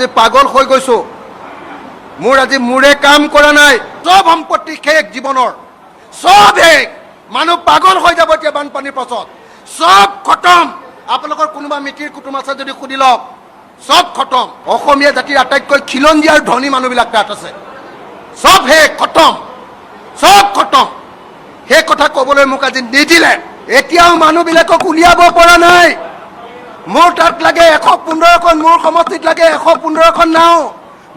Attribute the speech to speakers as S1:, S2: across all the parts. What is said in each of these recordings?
S1: আজি পাগল হৈ গৈছো মোৰ আজি মোৰে কাম কৰা নাই সব সম্পত্তি শেষ জীৱনৰ সব শেষ মানুহ পাগল হৈ যাব এতিয়া বানপানীৰ পাছত সব খতম আপোনালোকৰ কোনোবা মিতিৰ কুটুম আছে যদি সুধি লওক সব খতম অসমীয়া জাতিৰ আটাইতকৈ খিলঞ্জীয়া আৰু ধনী মানুহবিলাক তাত আছে সব শেষ খতম সব খতম সেই কথা ক'বলৈ মোক আজি নিদিলে এতিয়াও মানুহবিলাকক উলিয়াব পৰা নাই মোৰ তাত লাগে 115খন মোৰ সমষ্টিত লাগে 115খন নাও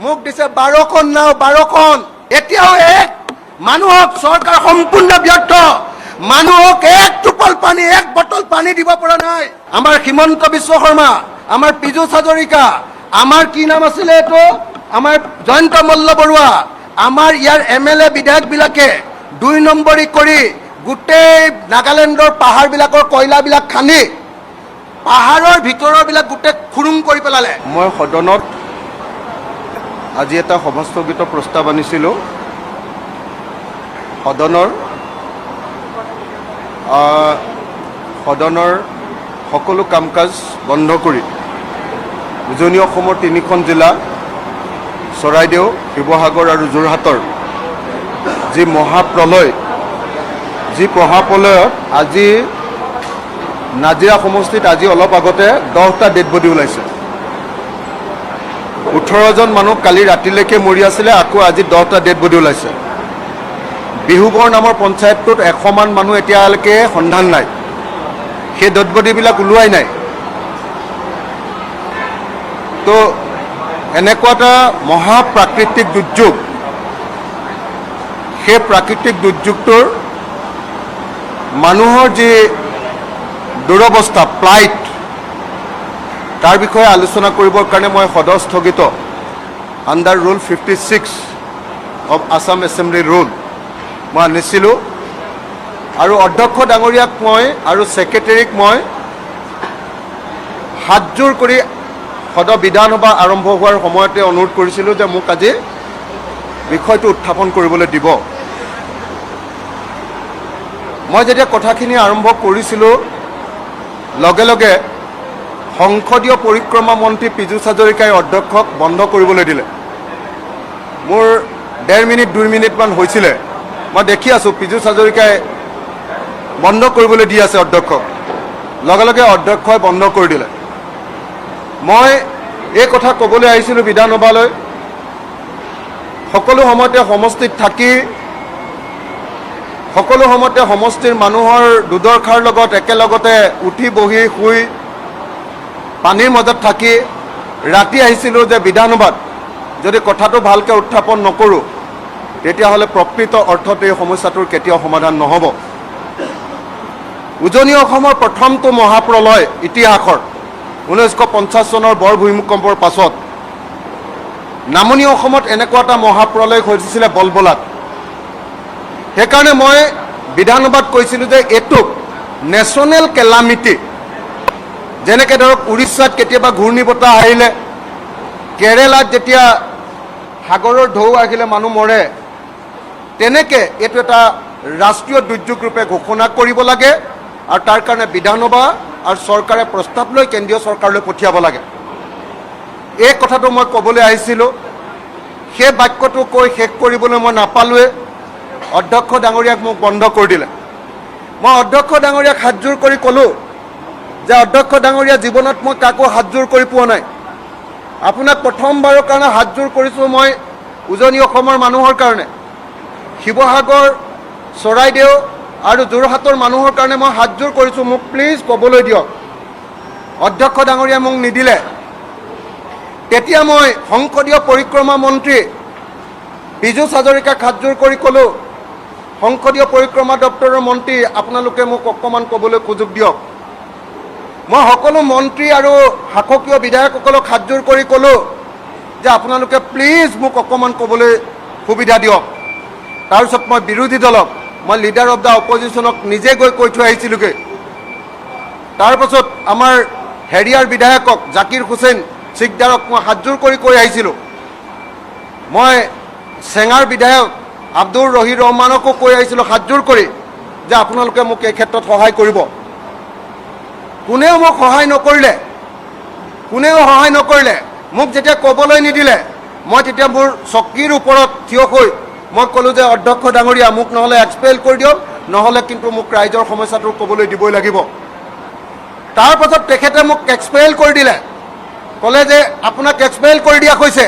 S1: মোক দিছে 12খন নাও 12খন এতিয়াও এক মানুহক চৰকাৰ সম্পূৰ্ণ ব্যৰ্থ মানুহক এক টোপল পানী এক বটল পানী দিব পৰা নাই আমাৰ হিমন্ত বিশ্ব শৰ্মা আমাৰ পীযুষ হাজৰিকা আমাৰ কি নাম আছিলে এইটো আমাৰ জয়ন্ত মল্ল বৰুৱা আমাৰ ইয়াৰ MLA বিধায়কবিলাকে 2 নম্বৰী কৰি গোটেই নাগালেণ্ডৰ পাহাৰবিলাকৰ কয়লাবিলাক খানি পাহাৰৰ ভিতৰৰবিলাক গোটেই খুৰুং কৰি পেলালে মই সদনত আজি এটা সভাস্থগিত প্ৰস্তাৱ আনিছিলোঁ সদনৰ সকলো কাম কাজ বন্ধ কৰি উজনি অসমৰ 3খন জিলা চৰাইদেউ শিৱসাগৰ আৰু যোৰহাটৰ যি মহাপ্ৰলয় যি মহাপ্ৰলয়ত আজি নাজিৰা সমষ্টিত আজি অলপ আগতে 10টা ডেড বডি ওলাইছে 18জন মানুহ কালি ৰাতিলৈকে মৰি আছিলে আকৌ আজি 10টা ডেড বডি ওলাইছে বিহুগড় নামৰ পঞ্চায়তটোত 100 মান মানুহ এতিয়ালৈকে সন্ধান নাই সেই ডেড বডিবিলাক ওলোৱাই নাই তো এনেকুৱা এটা মহাপ্ৰাকৃতিক দুৰ্যোগ সেই প্ৰাকৃতিক দুৰ্যোগটোৰ মানুহৰ যি দুৰৱস্থা প্লাইট তাৰ বিষয়ে আলোচনা কৰিবৰ কাৰণে মই সদন স্থগিত under rule 56 of Assam assembly rule মই আনিছিলোঁ আৰু অধ্যক্ষ ডাঙৰীয়াক মই আৰু ছেক্ৰেটাৰীক মই হাতজোৰ কৰি সদন বিধানসভা আৰম্ভ হোৱাৰ সময়তে অনুৰোধ কৰিছিলোঁ যে মোক আজি বিষয়টো উত্থাপন কৰিবলৈ দিব মই যেতিয়া কথাখিনি আৰম্ভ কৰিছিলোঁ লগে লগে সংসদীয় পৰিক্ৰমা মন্ত্ৰী পীযুষ হাজৰিকাই অধ্যক্ষক বন্ধ কৰিবলৈ দিলে মোৰ 1.5 মিনিট 2 মিনিটমান হৈছিলে মই দেখি আছোঁ পীযুষ হাজৰিকাই বন্ধ কৰিবলৈ দি আছে অধ্যক্ষক লগে লগে অধ্যক্ষই বন্ধ কৰি দিলে মই এই কথা ক'বলৈ আহিছিলোঁ বিধানসভালৈ সকলো সময়তে সমষ্টিত থাকি সকলো সময়তে সমষ্টিৰ মানুহৰ দুদৰ্শাৰ লগত একেলগতে উঠি বহি শুই পানীৰ মাজত থাকি ৰাতি আহিছিলোঁ যে বিধানসভাত যদি কথাটো ভালকৈ উত্থাপন নকৰোঁ তেতিয়াহ'লে প্ৰকৃত অৰ্থত এই সমস্যাটোৰ কেতিয়াও সমাধান নহ'ব উজনি অসমৰ প্ৰথমটো মহাপ্ৰলয় ইতিহাসৰ 1950 চনৰ বৰ ভূমিকম্পৰ পাছত নামনি অসমত এনেকুৱা এটা মহাপ্ৰলয় হৈছিলে বলবলাত সেইকাৰণে মই বিধানসভাত কৈছিলোঁ যে এইটোক নেশ্যনেল কেলামিটি যেনেকৈ ধৰক উৰিষ্যাত কেতিয়াবা ঘূৰ্ণী বতাহ আহিলে কেৰেলাত যেতিয়া সাগৰৰ ঢৌ আহিলে মানুহ মৰে তেনেকৈ এইটো এটা ৰাষ্ট্ৰীয় দুৰ্যোগ ৰূপে ঘোষণা কৰিব লাগে আৰু তাৰ কাৰণে বিধানসভা আৰু চৰকাৰে প্ৰস্তাৱ লৈ কেন্দ্ৰীয় চৰকাৰলৈ পঠিয়াব লাগে এই কথাটো মই ক'বলৈ আহিছিলোঁ সেই বাক্যটো কৈ শেষ কৰিবলৈ মই নাপালোৱে অধ্যক্ষ ডাঙৰীয়াক মোক বন্ধ কৰি দিলে মই অধ্যক্ষ ডাঙৰীয়াক হাতজোৰ কৰি ক'লোঁ যে অধ্যক্ষ ডাঙৰীয়া জীৱনত মই কাকো হাতজোৰ কৰি পোৱা নাই আপোনাক প্ৰথমবাৰৰ কাৰণে হাতজোৰ কৰিছোঁ মই উজনি অসমৰ মানুহৰ কাৰণে শিৱসাগৰ চৰাইদেউ আৰু যোৰহাটৰ মানুহৰ কাৰণে মই হাতজোৰ কৰিছোঁ মোক প্লিজ ক'বলৈ দিয়ক অধ্যক্ষ ডাঙৰীয়া মোক নিদিলে তেতিয়া মই সংসদীয় পৰিক্ৰমা মন্ত্ৰী পীযুষ হাজৰিকাক হাতজোৰ কৰি ক'লোঁ সংসদীয় পৰিক্ৰমা দপ্তৰৰ মন্ত্ৰী আপোনালোকে মোক অকণমান ক'বলৈ সুযোগ দিয়ক মই সকলো মন্ত্ৰী আৰু শাসকীয় বিধায়কসকলক হাতজোৰ কৰি ক'লোঁ যে আপোনালোকে প্লিজ মোক অকণমান ক'বলৈ সুবিধা দিয়ক তাৰপিছত মই বিৰোধী দলক মই লিডাৰ অফ দ্য অপজিশ্যনক নিজে গৈ কৈ থৈ আহিছিলোঁগৈ তাৰপাছত আমাৰ হেৰিয়াৰ বিধায়কক জাকিৰ হুছেইন চিকদাৰক মই হাতজোৰ কৰি কৈ আহিছিলোঁ মই চেঙাৰ বিধায়ক আব্দুৰ ৰহিৰ ৰহমানকো কৈ আহিছিলোঁ হাতজোৰ কৰি যে আপোনালোকে মোক এই ক্ষেত্ৰত সহায় কৰিব কোনেও মোক সহায় নকৰিলে মোক যেতিয়া ক'বলৈ নিদিলে মই তেতিয়া মোৰ চকীৰ ওপৰত থিয় হৈ মই ক'লোঁ যে অধ্যক্ষ ডাঙৰীয়া মোক নহ'লে এক্সপেল কৰি দিয়ক, নহ'লে কিন্তু মোক ৰাইজৰ সমস্যাটো ক'বলৈ দিবই লাগিব। তাৰ পাছত তেখেতে মোক এক্সপেল কৰি দিলে, ক'লে যে আপোনাক এক্সপেল কৰি দিয়া হৈছে।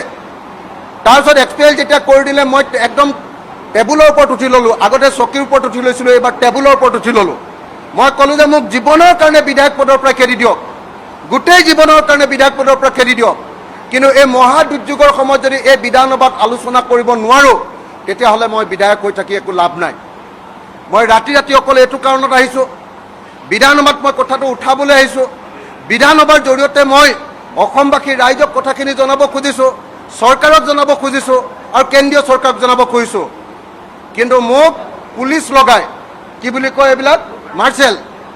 S1: তাৰপিছত এক্সপেল যেতিয়া কৰি দিলে মই একদম টেবুলৰ ওপৰত উঠি ল'লোঁ। আগতে চকীৰ ওপৰত উঠি লৈছিলোঁ, এইবাৰ টেবুলৰ ওপৰত উঠি ল'লোঁ। মই ক'লোঁ যে মোক জীৱনৰ কাৰণে বিধায়ক পদৰ পৰা খেদি দিয়ক, গোটেই জীৱনৰ কাৰণে বিধায়ক পদৰ পৰা খেদি দিয়ক। কিন্তু এই মহা দুৰ্যোগৰ সময়ত যদি এই বিধানসভাত আলোচনা কৰিব নোৱাৰোঁ, তেতিয়াহ'লে মই বিধায়ক হৈ থাকি একো লাভ নাই। মই ৰাতি ৰাতি অকল এইটো কাৰণত আহিছোঁ, বিধানসভাত মই কথাটো উঠাবলৈ আহিছোঁ। বিধানসভাৰ জৰিয়তে মই অসমবাসীৰ ৰাইজক কথাখিনি জনাব খুজিছোঁ, চৰকাৰক জনাব খুজিছোঁ আৰু কেন্দ্ৰীয় চৰকাৰক জনাব খুজিছোঁ। কিন্তু মোক পুলিচ লগাই, কি বুলি কয় এইবিলাক,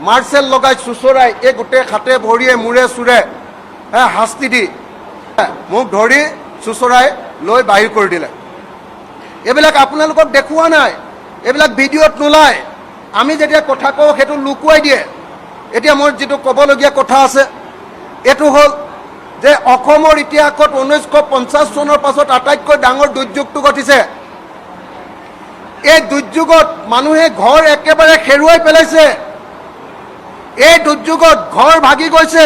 S1: মাৰ্চেল লগাই চুচৰাই এই গোটেই হাতে ভৰিয়ে মূৰে চূৰে শাস্তি দি মোক ধৰি চুচৰাই লৈ বাহিৰ কৰি দিলে। এইবিলাক আপোনালোকক দেখুওৱা নাই, এইবিলাক ভিডিঅ'ত নোলায়। আমি যেতিয়া কথা কওঁ সেইটো লুকুৱাই দিয়ে। এতিয়া মোৰ যিটো ক'বলগীয়া কথা আছে এইটো হ'ল যে অসমৰ ইতিহাসত 1950 চনৰ পাছত আটাইতকৈ ডাঙৰ দুৰ্যোগটো ঘটিছে। এই দুৰ্যোগত মানুহে ঘৰ একেবাৰে হেৰুৱাই পেলাইছে। এই দুৰ্যোগত ঘৰ ভাগি গৈছে,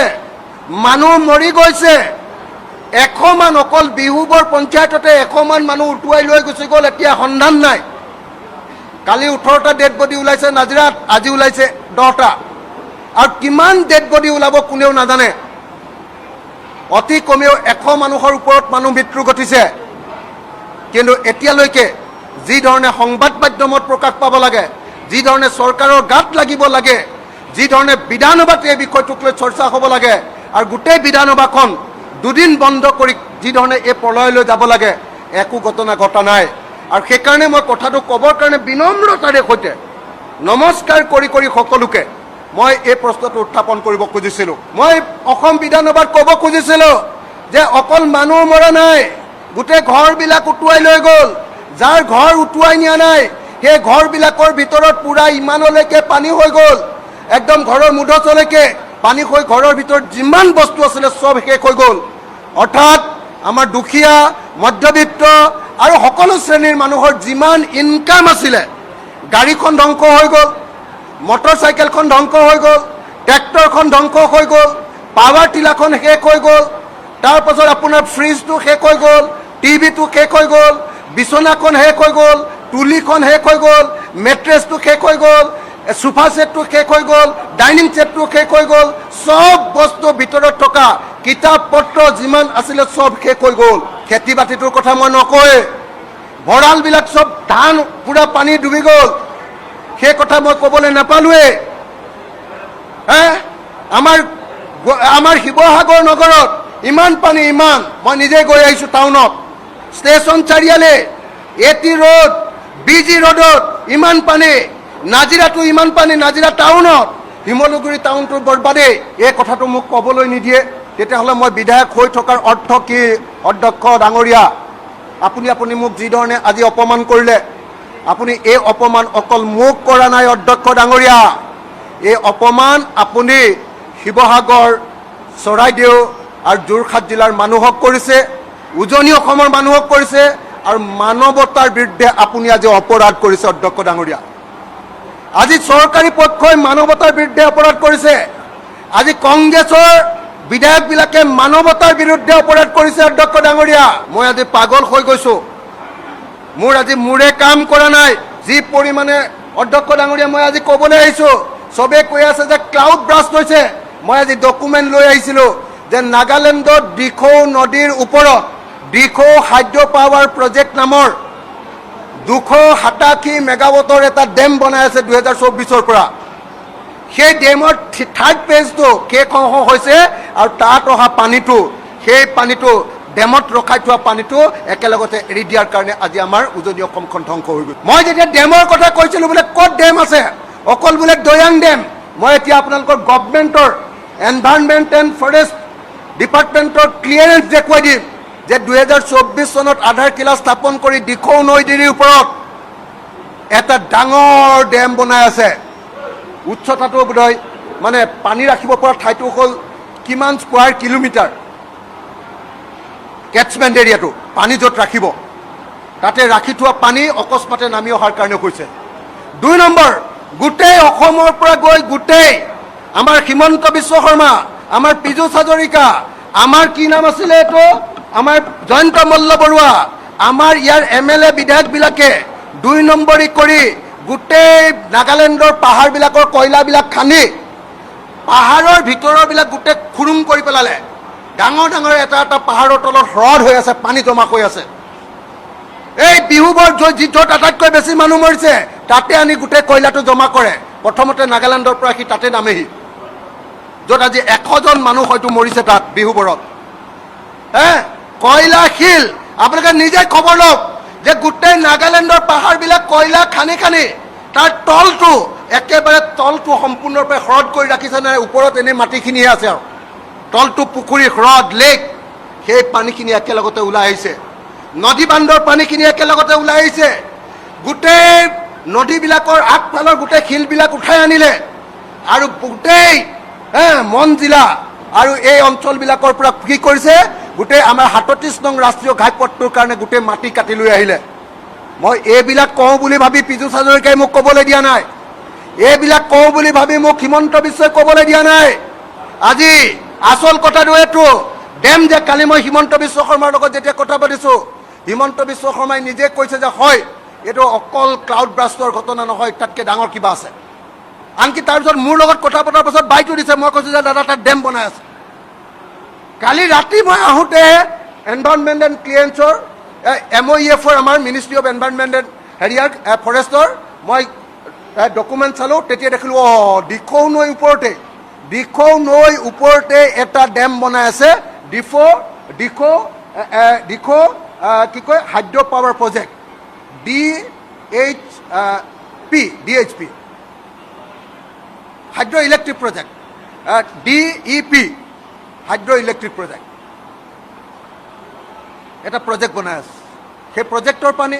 S1: মানুহ মৰি গৈছে। 100 মান অকল বিহুবৰ পঞ্চায়ততে 100 মান মানুহ উটুৱাই লৈ গুচি গ'ল, এতিয়া সন্ধান নাই। কালি 18টা ডেড বডি ওলাইছে নাজিৰাত, আজি ওলাইছে 10টা। আৰু কিমান ডেড বডি ওলাব কোনেও নাজানে। অতি কমেও 100 মানুহৰ ওপৰত মানুহ মৃত্যু ঘটিছে। কিন্তু এতিয়ালৈকে যি ধৰণে সংবাদ মাধ্যমত প্ৰকাশ পাব লাগে, যি ধৰণে চৰকাৰৰ গাত লাগিব লাগে, যি ধৰণে বিধানসভাত এই বিষয়টোক লৈ চৰ্চা হ'ব লাগে আৰু গোটেই বিধানসভাখন দুদিন বন্ধ কৰি যি ধৰণে এই প্ৰলয়লৈ যাব লাগে, একো ঘটনা ঘটা নাই। আৰু সেইকাৰণে মই কথাটো ক'বৰ কাৰণে বিনম্ৰতাৰে সৈতে নমস্কাৰ কৰি সকলোকে মই এই প্ৰশ্নটো উত্থাপন কৰিব খুজিছিলোঁ। মই অসম বিধানসভাত ক'ব খুজিছিলোঁ যে অকল মানুহ মৰা নাই, গোটেই ঘৰবিলাক উটুৱাই লৈ গ'ল। যাৰ ঘৰ উটুৱাই নিয়া নাই সেই ঘৰবিলাকৰ ভিতৰত পূৰা ইমানলৈকে পানী হৈ গ'ল, একদম ঘৰৰ মুধচলৈকে পানী হৈ ঘৰৰ ভিতৰত যিমান বস্তু আছিলে চব শেষ হৈ গ'ল। অৰ্থাৎ আমাৰ দুখীয়া, মধ্যবিত্ত আৰু সকলো শ্ৰেণীৰ মানুহৰ যিমান ইনকাম আছিলে, গাড়ীখন ধ্বংস হৈ গ'ল, মটৰ চাইকেলখন ধ্বংস হৈ গ'ল, ট্ৰেক্টৰখন ধ্বংস হৈ গ'ল, পাৱাৰ টিলাৰখন শেষ হৈ গ'ল, তাৰপাছত আপোনাৰ ফ্ৰিজটো শেষ হৈ গ'ল, টিভিটো শেষ হৈ গ'ল, বিচনাখন শেষ হৈ গ'ল, তুলিখন শেষ হৈ গ'ল, মেট্ৰেছটো শেষ হৈ গ'ল, সোফা ছেটটো শেষ হৈ গ'ল, ডাইনিং ছেটটো শেষ হৈ গ'ল। চব বস্তু ভিতৰত থকা কিতাপ পত্ৰ যিমান আছিলে চব শেষ হৈ গ'ল। খেতি বাতিটোৰ কথা মই নকওঁৱে, ভঁৰালবিলাক চব ধান পূৰা পানী ডুবি গ'ল, সেই কথা মই ক'বলৈ নাপালোৱে। আমাৰ শিৱসাগৰ নগৰত ইমান পানী, ইমান, মই নিজে গৈ আহিছোঁ টাউনত, ষ্টেচন চাৰিআলি, এটি ৰোড, বিজি ৰোডত ইমান পানী, নাজিৰাটো ইমান পানী, নাজিৰা টাউনত, শিমলুগুৰি টাউনটোৰ বৰবাদে। এই কথাটো মোক ক'বলৈ নিদিয়ে, তেতিয়াহ'লে মই বিধায়ক হৈ থকাৰ অৰ্থ কি? অধ্যক্ষ ডাঙৰীয়া, আপুনি মোক যি ধৰণে আজি অপমান কৰিলে, আপুনি এই অপমান অকল মোক কৰা নাই অধ্যক্ষ ডাঙৰীয়া, এই অপমান আপুনি শিৱসাগৰ, চৰাইদেউ আৰু যোৰহাট জিলাৰ মানুহক কৰিছে, উজনি অসমৰ মানুহক কৰিছে আৰু মানৱতাৰ বিৰুদ্ধে আপুনি আজি অপৰাধ কৰিছে অধ্যক্ষ ডাঙৰীয়া। আজি চৰকাৰী পক্ষই মানৱতাৰ বিৰুদ্ধে অপৰাধ কৰিছে। আজি কংগ্ৰেছৰ বিধায়কবিলাকে মানৱতাৰ বিৰুদ্ধে অপৰাধ কৰিছে অধ্যক্ষ ডাঙৰীয়া। মই আজি পাগল হৈ গৈছোঁ, মোৰ আজি মূৰে কাম কৰা নাই যি পৰিমাণে। অধ্যক্ষ ডাঙৰীয়া, মই আজি ক'বলৈ আহিছোঁ, চবেই কৈ আছে যে ক্লাউড ব্ৰাষ্ট হৈছে। মই আজি ডকুমেণ্ট লৈ আহিছিলোঁ যে নাগালেণ্ডত দিখৌ নদীৰ ওপৰত দিখৌ হাইড্ৰ পাৱাৰ প্ৰজেক্ট নামৰ 287 মেগাৱাটৰ এটা ডেম বনাই আছে 2024 পৰা। সেই ডেমৰ 3rd ফেজটো শেষ হৈছে আৰু তাত অহা পানীটো, সেই পানীটো ডেমত ৰখাই থোৱা পানীটো একেলগতে এৰি দিয়াৰ কাৰণে আজি আমাৰ উজনি অসমখন ধ্বংস হৈ গ'ল। মই যেতিয়া ডেমৰ কথা কৈছিলোঁ বোলে ক'ত ডেম আছে, অকল বোলে দৈয়াং ডেম। মই এতিয়া আপোনালোকৰ গভৰ্ণমেণ্টৰ এনভাইৰনমেণ্ট এণ্ড ফৰেষ্ট ডিপাৰ্টমেণ্টৰ ক্লিয়াৰেঞ্চ দেখুৱাই দিম যে 2024 চনত আধাৰশিলা স্থাপন কৰি দিখৌ নদীৰ ওপৰত এটা ডাঙৰ ডেম বনাই আছে। উচ্চতাটো বোধহয় মানে পানী ৰাখিব পৰা ঠাইটো হ'ল কিমান স্কোৱাৰ কিলোমিটাৰ, কেটছমেণ্ট এৰিয়াটো পানী য'ত ৰাখিব তাতে ৰাখি থোৱা পানী অকস্মাতে নামি অহাৰ কাৰণে হৈছে। 2 নম্বৰ, গোটেই অসমৰ পৰা গৈ গোটেই আমাৰ হিমন্ত বিশ্ব শৰ্মা, আমাৰ পীযুষ হাজৰিকা, আমাৰ কি নাম আছিলে এইটো, আমাৰ জয়ন্ত মল্ল বৰুৱা, আমাৰ ইয়াৰ MLA বিধায়কবিলাকে 2 নম্বৰী কৰি গোটেই নাগালেণ্ডৰ পাহাৰবিলাকৰ কয়লাবিলাক খান্দি পাহাৰৰ ভিতৰৰবিলাক গোটেই খুৰুং কৰি পেলালে। ডাঙৰ ডাঙৰ এটা এটা পাহাৰৰ তলত হ্ৰদ হৈ আছে, পানী জমা হৈ আছে। এই বিহুবৰ য'ত আটাইতকৈ বেছি মানুহ মৰিছে তাতে আনি গোটেই কয়লাটো জমা কৰে। প্ৰথমতে নাগালেণ্ডৰ পৰা সি তাতে নামেহি, য'ত আজি 100 জন মানুহ হয়তো মৰিছে তাত বিহুবৰত। কয়লা শিল, আপোনালোকে নিজে খবৰ লওক যে গোটেই নাগালেণ্ডৰ পাহাৰবিলাক কয়লা খানি খানি তাৰ তলটো একেবাৰে তলটো সম্পূৰ্ণৰূপে হ্ৰদ কৰি ৰাখিছে নে ওপৰত এনেই মাটিখিনিহে আছে আৰু তলটো পুখুৰী, হ্ৰদ, লেক, সেই পানীখিনি একেলগতে ওলাই আহিছে। নদী বান্ধৰ পানীখিনি একেলগতে ওলাই আহিছে। গোটেই নদীবিলাকৰ আগফালৰ গোটেই শিলবিলাক উঠাই আনিলে আৰু গোটেই মন জিলা আৰু এই অঞ্চলবিলাকৰ পৰা কি কৰিছে, গোটেই আমাৰ 37 নং ৰাষ্ট্ৰীয় ঘাইপথটোৰ কাৰণে গোটেই মাটি কাটি লৈ আহিলে। মই এইবিলাক কওঁ বুলি ভাবি পীযুষ হাজৰিকাই মোক ক'বলৈ দিয়া নাই, এইবিলাক কওঁ বুলি ভাবি মোক হিমন্ত বিশ্বই ক'বলৈ দিয়া নাই। আজি আচল কথাটো এইটো, ডেম যে কালি মই হিমন্ত বিশ্ব শৰ্মাৰ লগত যেতিয়া কথা পাতিছোঁ, হিমন্ত বিশ্ব শৰ্মাই নিজে কৈছে যে হয় এইটো অকল ক্লাউড ব্ৰাষ্টৰ ঘটনা নহয়, তাতকৈ ডাঙৰ কিবা আছে। আনকি তাৰপিছত মোৰ লগত কথা পতাৰ পাছত বাইটো দিছে, মই কৈছোঁ যে দাদা তাত ডেম বনাই আছে। কালি ৰাতি মই আহোঁতে এনভাইৰনমেণ্ট এণ্ড ক্লিয়াৰেন্সৰ MOEF-ৰ আমাৰ মিনিষ্ট্ৰী অফ এনভাইৰনমেণ্ট এণ্ড ফৰেষ্টৰ মই ডকুমেণ্ট চালোঁ, তেতিয়া দেখিলোঁ দিখৌ নৈৰ ওপৰতে এটা ডেম বনাই আছে। দিখৌ কি কয় hydro power project DHP hydro electric project, DEP hydro electric project, এটা প্ৰজেক্ট বনাই আছে। সেই প্ৰজেক্টৰ পানী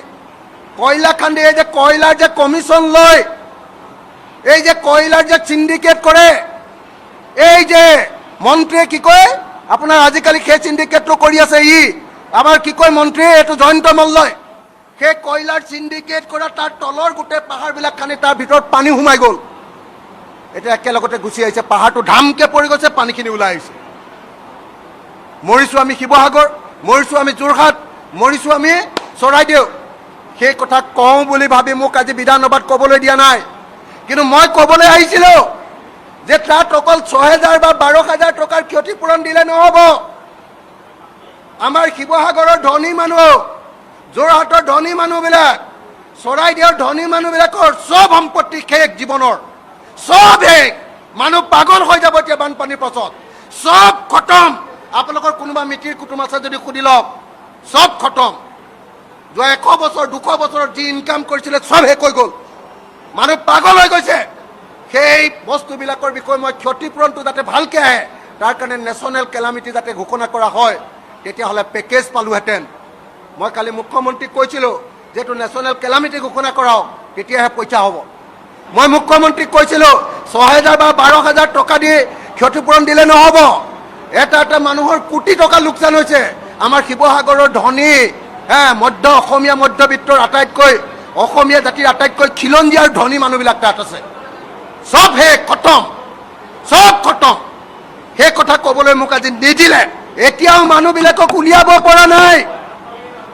S1: কয়লা খান্দি, এই যে কয়লাৰ যে কমিশ্যন লয়, এই যে কয়লাৰ যে চিণ্ডিকেট কৰে, এই যে মন্ত্ৰীয়ে কি কয় আপোনাৰ আজিকালি সেই চিণ্ডিকেটটো কৰি আছে আমাৰ কি কয় মন্ত্ৰী, এইটো জয়ন্ত মল্লই। সেই কয়লাৰ চিণ্ডিকেট কৰা তাৰ তলৰ গোটেই পাহাৰবিলাক খান্দি তাৰ ভিতৰত পানী সোমাই গ'ল। এতিয়া একেলগতে গুচি আহিছে, পাহাৰটো ধামকে পৰি গৈছে, পানীখিনি ওলাই আহিছে। মৰিছোঁ আমি শিৱসাগৰ, মৰিছোঁ আমি যোৰহাট, মৰিছোঁ আমি চৰাইদেউ। সেই কথা কওঁ বুলি ভাবি মোক আজি বিধানসভাত ক'বলৈ দিয়া নাই, কিন্তু মই ক'বলৈ আহিছিলোঁ যে তাত অকল 6,000 বা 12,000 টকাৰ ক্ষতিপূৰণ দিলে নহ'ব। আমাৰ শিৱসাগৰৰ ধনী মানুহ, যোৰহাটৰ ধনী মানুহবিলাক, চৰাইদেউৰ ধনী মানুহবিলাকৰ চব সম্পত্তি শেষ, জীৱনৰ চব শেষ। মানুহ পাগল হৈ যাব এতিয়া বানপানীৰ পাছত, চব খতম। আপোনালোকৰ কোনোবা মিতিৰ কুটুম আছে যদি সুধি লওক, চব খতম। যোৱা 100 বছৰ 200 বছৰত যি ইনকাম কৰিছিলে চব শেষ হৈ গ'ল, মানুহ পাগল হৈ গৈছে। সেই বস্তুবিলাকৰ বিষয়ে মই ক্ষতিপূৰণটো যাতে ভালকৈ আহে তাৰ কাৰণে নেশ্যনেল কেলামিটি যাতে ঘোষণা কৰা হয়, তেতিয়াহ'লে পেকেজ পালোহেঁতেন। মই কালি মুখ্যমন্ত্ৰীক কৈছিলোঁ যে এইটো নেশ্যনেল কেলামিটি ঘোষণা কৰাওক, তেতিয়াহে পইচা হ'ব। মই মুখ্যমন্ত্ৰীক কৈছিলোঁ 6,000 বা 12,000 টকা দি ক্ষতিপূৰণ দিলে নহ'ব। এটা এটা মানুহৰ কোটি টকা লোকচান হৈছে। আমাৰ শিৱসাগৰৰ ধনী মধ্য অসমীয়া মধ্যবিত্তৰ আটাইতকৈ অসমীয়া জাতিৰ আটাইতকৈ খিলঞ্জীয়া আৰু ধনী মানুহবিলাক তাত আছে, চব শেষ, খতম, চব খতম। সেই কথা ক'বলৈ মোক আজি নিদিলে। এতিয়াও মানুহবিলাকক উলিয়াব পৰা নাই।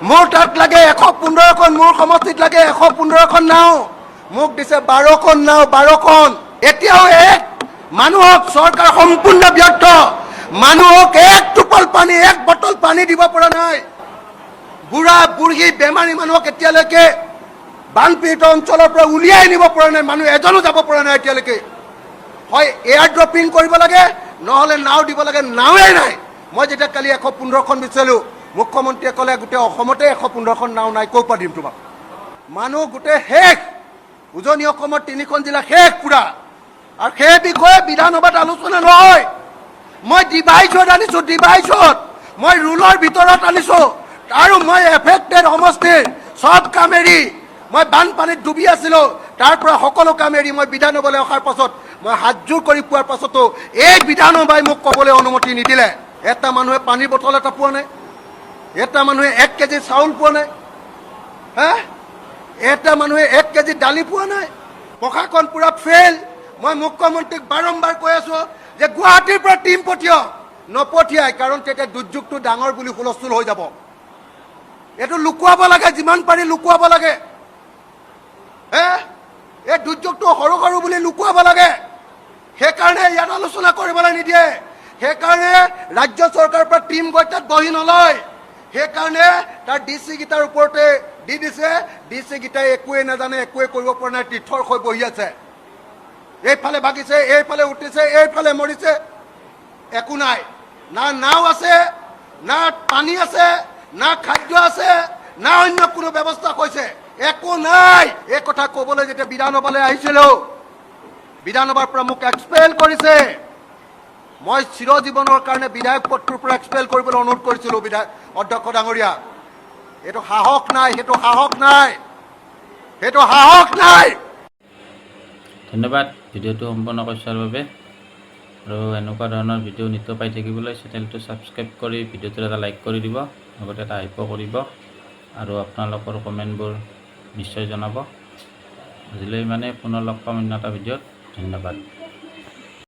S1: মোৰ তাত লাগে 115খন, মোৰ সমষ্টিত লাগে 115খন নাও, মোক দিছে 12খন নাও, 12খন। এতিয়াও এক মানুহক চৰকাৰ সম্পূৰ্ণ ব্যৰ্থ, মানুহক এক টোপল পানী, এক বটল পানী দিব পৰা নাই। বুঢ়া বুঢ়ী বেমাৰী মানুহক এতিয়ালৈকে বানপীড়িত অঞ্চলৰ পৰা উলিয়াই নিব পৰা নাই, মানুহ এজনো যাব পৰা নাই এতিয়ালৈকে। হয় এয়াৰ ড্ৰপিং কৰিব লাগে, নহ'লে নাও দিব লাগে, নাওৱেই নাই। মই যেতিয়া কালি 115খন বিচাৰিলোঁ, মুখ্যমন্ত্ৰীয়ে ক'লে গোটেই অসমতে 115খন নাও নাই, ক'ৰ পৰা দিম তোমাক। মানুহ গোটেই শেষ, উজনি অসমৰ 3খন জিলা শেষ পুৰা। আৰু সেই বিষয়ে বিধানসভাত আলোচনা নহয়। মই ডিভাইচত আনিছোঁ, ডিভাইচত মই ৰুলৰ ভিতৰত আনিছোঁ, আৰু মই এফেক্টেড সমষ্টিৰ চব কাম এৰি মই বানপানীত ডুবি আছিলোঁ, তাৰ পৰা সকলো কাম এৰি মই বিধানসভালৈ অহাৰ পাছত মই হাতযোৰ কৰি পোৱাৰ পাছতো এই বিধানসভাই মোক ক'বলৈ অনুমতি নিদিলে। এটা মানুহে পানীৰ বটল এটা পোৱা নাই, এটা মানুহে 1 কেজি চাউল পোৱা নাই, হা? এটা মানুহে 1 কেজি দালি পোৱা নাই। প্ৰশাসন পুৰা ফেইল। মই মুখ্যমন্ত্ৰীক বাৰম্বাৰ কৈ আছো যে গুৱাহাটীৰ পৰা টিম পঠিয়াওক, নপঠিয়াই, কাৰণ তেতিয়া দুৰ্যোগটো ডাঙৰ বুলি হুলস্থুল হৈ যাব। এইটো লুকুৱাব লাগে, যিমান পাৰি লুকুৱাব লাগে। এই দুৰ্যোগটো সৰু সৰু বুলি লুকুৱাব লাগে। সেইকাৰণে ইয়াত আলোচনা কৰিবলৈ নিদিয়ে। সেইকাৰণে ৰাজ্য চৰকাৰৰ পৰা টিম গৈ তাত বহি নলয়। সেইকাৰণে তাৰ DC কেইটাৰ ওপৰতে দি দিছে। DC কেইটাই একোৱে নাজানে, একোৱে কৰিব পৰা নাই, তীৰ্থৰ হৈ বহি আছে। এইফালে ভাগিছে, এইফালে উঠিছে, এইফালে মৰিছে, একো নাই। না নাও আছে, না পানী আছে, না খাদ্য আছে, না অন্য কোনো ব্যৱস্থা কৈছে, একো নাই। এই কথা ক'বলৈ যেতিয়া বিধানসভালৈ আহিছিলো, বিধানসভাৰ পৰা মোক এক্সপেল কৰিছে। মই চিৰজীৱনৰ কাৰণে বিধায়ক পদটোৰ পৰা এক্সপেল কৰিবলৈ অনুৰোধ কৰিছিলো অধ্যক্ষ ডাঙৰীয়া। এইটো সাহস নাই, সেইটো সাহস নাই, সেইটো সাহস নাই।
S2: ধন্যবাদ ভিডিঅ'টো সম্পূৰ্ণ কৰাৰ বাবে। আৰু এনেকুৱা ধৰণৰ ভিডিঅ' নিত্য পাই থাকিবলৈ চেনেলটো ছাবস্ক্ৰাইব কৰি ভিডিঅ'টোত এটা লাইক কৰি দিব, লগতে এটা হাইপ কৰিব আৰু আপোনালোকৰ কমেণ্টবোৰ নিশ্চয় জনাব। আজিলৈ পুনৰ লগ পাম অন্য এটা ভিডিঅ'ত। ধন্যবাদ।